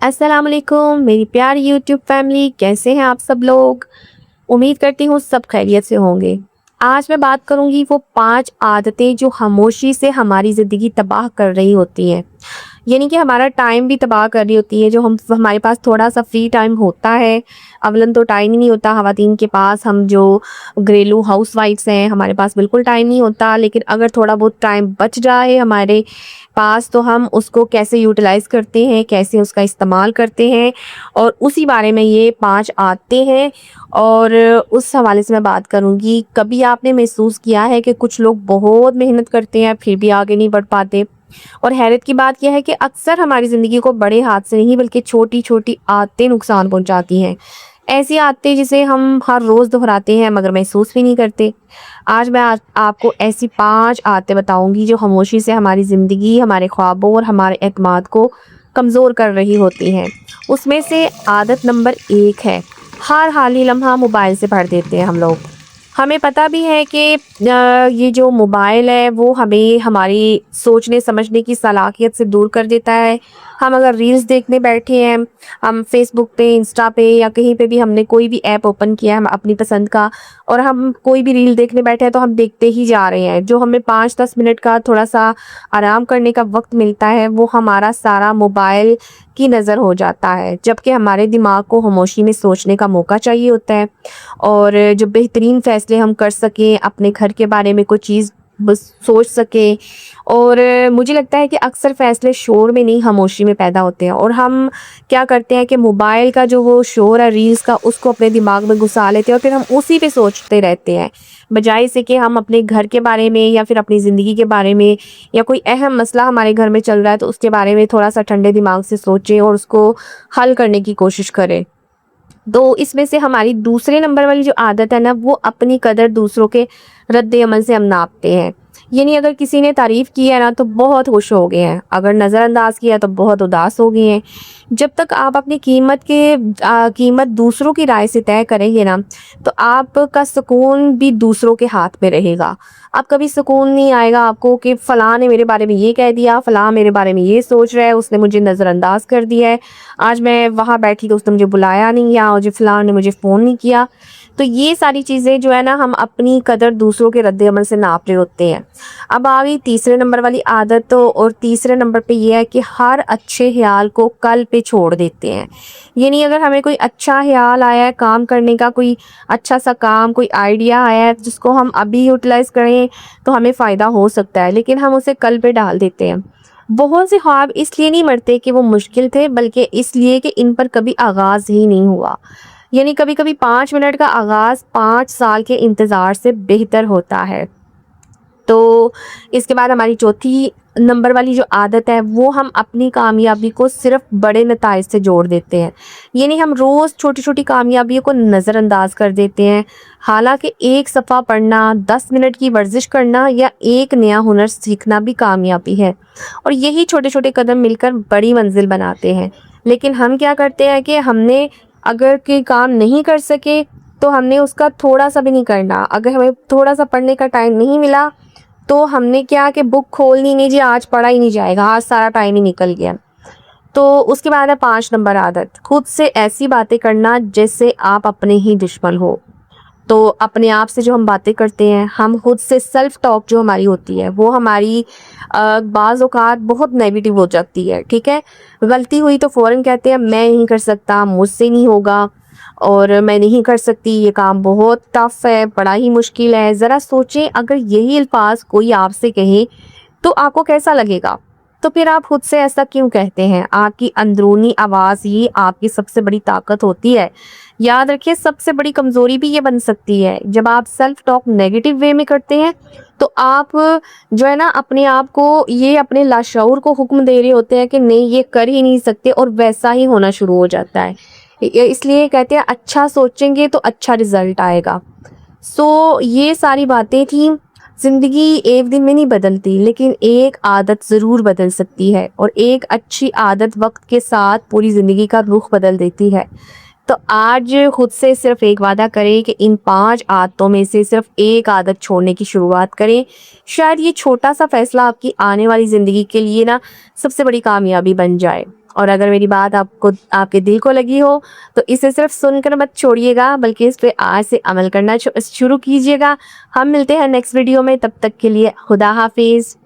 अस्सलाम वालेकुम मेरी प्यारी यूट्यूब फैमिली, कैसे हैं आप सब लोग। उम्मीद करती हूँ सब खैरियत से होंगे। आज मैं बात करूँगी वो 5 आदतें जो खामोशी से हमारी ज़िंदगी तबाह कर रही होती हैं। यानी कि हमारा टाइम भी तबाह कर रही होती है। जो हम हमारे पास थोड़ा-सा फ्री टाइम होता है, अवलन तो टाइम ही नहीं होता ख़वातीन के पास, हम जो घरेलू हाउसवाइफ्स हैं, हमारे पास बिल्कुल टाइम नहीं होता। लेकिन अगर थोड़ा बहुत टाइम बच जाए हमारे पास तो हम उसको कैसे यूटिलाइज़ करते हैं, कैसे उसका इस्तेमाल करते हैं, और उसी बारे में ये 5 आते हैं। और उस हवाले से मैं बात करूँगी। कभी आपने महसूस किया है कि कुछ लोग बहुत मेहनत करते हैं फिर भी आगे नहीं बढ़ पाते? और हैरत की बात यह है कि अक्सर हमारी ज़िंदगी को बड़े हादसे नहीं बल्कि छोटी-छोटी आदतें नुकसान पहुँचाती हैं। ऐसी आदतें जिसे हम हर रोज़ दोहराते हैं मगर महसूस भी नहीं करते। आज मैं आपको ऐसी 5 आदतें बताऊँगी जो खामोशी से हमारी ज़िंदगी, हमारे ख्वाबों और हमारे एतमाद को कमज़ोर कर रही होती हैं। उसमें से आदत नंबर 1 है, हर हाली लम्हा मोबाइल से भर देते हैं हम लोग। हमें पता भी है कि ये जो मोबाइल है वो हमें हमारी सोचने समझने की सलाहियत से दूर कर देता है। हम अगर रील्स देखने बैठे हैं, हम फेसबुक पे, इंस्टा पे या कहीं पे भी हमने कोई भी ऐप ओपन किया है हम अपनी पसंद का, और हम कोई भी रील देखने बैठे हैं तो हम देखते ही जा रहे हैं। जो हमें 5-10 मिनट का थोड़ा-सा आराम करने का वक़्त मिलता है वो हमारा सारा मोबाइल की नज़र हो जाता है। जबकि हमारे दिमाग को खामोशी में सोचने का मौका चाहिए होता है, और जो बेहतरीन फ़ैसले हम कर सकें, अपने घर के बारे में कोई चीज़ बस सोच सकें। और मुझे लगता है कि अक्सर फ़ैसले शोर में नहीं खामोशी में पैदा होते हैं, और हम क्या करते हैं कि मोबाइल का जो वो शोर है रील्स का उसको अपने दिमाग में घुसा लेते हैं और फिर हम उसी पे सोचते रहते हैं, बजाय से कि हम अपने घर के बारे में या फिर अपनी ज़िंदगी के बारे में, या कोई अहम मसला हमारे घर में चल रहा है तो उसके बारे में थोड़ा-सा ठंडे दिमाग से सोचें और उसको हल करने की कोशिश करें। तो इसमें से हमारी दूसरे नंबर वाली जो आदत है ना, वो अपनी कदर दूसरों के रद्द-ए-अमल से हम नापते हैं। यानी अगर किसी ने तारीफ़ की है ना तो बहुत खुश हो गए हैं, अगर नज़रअंदाज किया तो बहुत उदास हो गए हैं। जब तक आप अपनी कीमत दूसरों की राय से तय करेंगे ना, तो आपका सुकून भी दूसरों के हाथ में रहेगा। अब कभी सुकून नहीं आएगा आपको कि फ़लाँ ने मेरे बारे में ये कह दिया, फ़लाँ मेरे बारे में ये सोच रहा है, उसने मुझे नज़रअंदाज कर दिया है, आज मैं वहाँ बैठी तो उसने मुझे बुलाया नहीं, या आज फ़लाँ ने मुझे फ़ोन नहीं किया। तो ये सारी चीज़ें जो है ना, हम अपनी कदर दूसरों के रद्द-ए-अमल से नाप रहे होते हैं। अब आ गई तीसरे नंबर वाली आदत, तो और तीसरे नंबर पे ये है कि हर अच्छे ख़्याल को कल पे छोड़ देते हैं। यानी अगर हमें कोई अच्छा ख़्याल आया है काम करने का, कोई अच्छा-सा काम, कोई आइडिया आया है जिसको हम अभी यूटिलाइज़ करें तो हमें फ़ायदा हो सकता है, लेकिन हम उसे कल पे डाल देते हैं। बहुत से ख्वाब इसलिए नहीं मरते कि वो मुश्किल थे, बल्कि इसलिए कि इन पर कभी आगाज़ ही नहीं हुआ। यानी कभी-कभी 5 मिनट का आगाज़ 5 साल के इंतज़ार से बेहतर होता है। तो इसके बाद हमारी चौथी नंबर वाली जो आदत है वो हम अपनी कामयाबी को सिर्फ बड़े नताइज से जोड़ देते हैं। यानी हम रोज़ छोटी-छोटी कामयाबियों को नज़रअंदाज कर देते हैं। हालाँकि एक सफ़ा पढ़ना, 10 मिनट की वर्जिश करना या एक नया हुनर सीखना भी कामयाबी है, और यही छोटे-छोटे कदम मिलकर बड़ी मंजिल बनाते हैं। लेकिन हम क्या करते हैं कि हमने अगर कोई काम नहीं कर सके तो हमने उसका थोड़ा-सा भी नहीं करना। अगर हमें थोड़ा-सा पढ़ने का टाइम नहीं मिला तो हमने क्या कि बुक खोलनी नहीं, जी आज पढ़ा ही नहीं जाएगा, आज सारा टाइम ही निकल गया। तो उसके बाद है 5 नंबर आदत, खुद से ऐसी बातें करना जैसे आप अपने ही दुश्मन हो। तो अपने आप से जो हम बातें करते हैं, हम खुद से सेल्फ टॉक जो हमारी होती है वो हमारी बाज़ औक़ात बहुत नेगेटिव हो जाती है, ठीक है। गलती हुई तो फ़ौरन कहते हैं मैं नहीं कर सकता, मुझसे नहीं होगा, और मैं नहीं कर सकती, ये काम बहुत टफ़ है, बड़ा ही मुश्किल है। ज़रा सोचें अगर यही अल्फाज कोई आपसे कहे तो आपको कैसा लगेगा? तो फिर आप खुद से ऐसा क्यों कहते हैं? आपकी अंदरूनी आवाज़ ही आपकी सबसे बड़ी ताकत होती है। याद रखिए सबसे बड़ी कमज़ोरी भी ये बन सकती है। जब आप सेल्फ टॉक नेगेटिव वे में करते हैं तो आप जो है ना अपने आप को, ये अपने लाशऊर को हुक्म दे रहे होते हैं कि नहीं ये कर ही नहीं सकते, और वैसा ही होना शुरू हो जाता है। इसलिए कहते हैं अच्छा सोचेंगे तो अच्छा रिज़ल्ट आएगा। सो ये सारी बातें थी। ज़िंदगी एक दिन में नहीं बदलती, लेकिन एक आदत ज़रूर बदल सकती है, और एक अच्छी आदत वक्त के साथ पूरी ज़िंदगी का रुख बदल देती है। तो आज खुद से सिर्फ एक वादा करें कि इन 5 आदतों में से सिर्फ एक आदत छोड़ने की शुरुआत करें। शायद ये छोटा सा फैसला आपकी आने वाली ज़िंदगी के लिए ना सबसे बड़ी कामयाबी बन जाए। اور اگر میری بات آپ کے دل کو لگی ہو تو اسے صرف سن کر مت چھوڑیے گا، بلکہ اس پہ آج سے عمل کرنا شروع کیجیے گا۔ ہم ملتے ہیں نیکسٹ ویڈیو میں، تب تک کے لیے خدا حافظ۔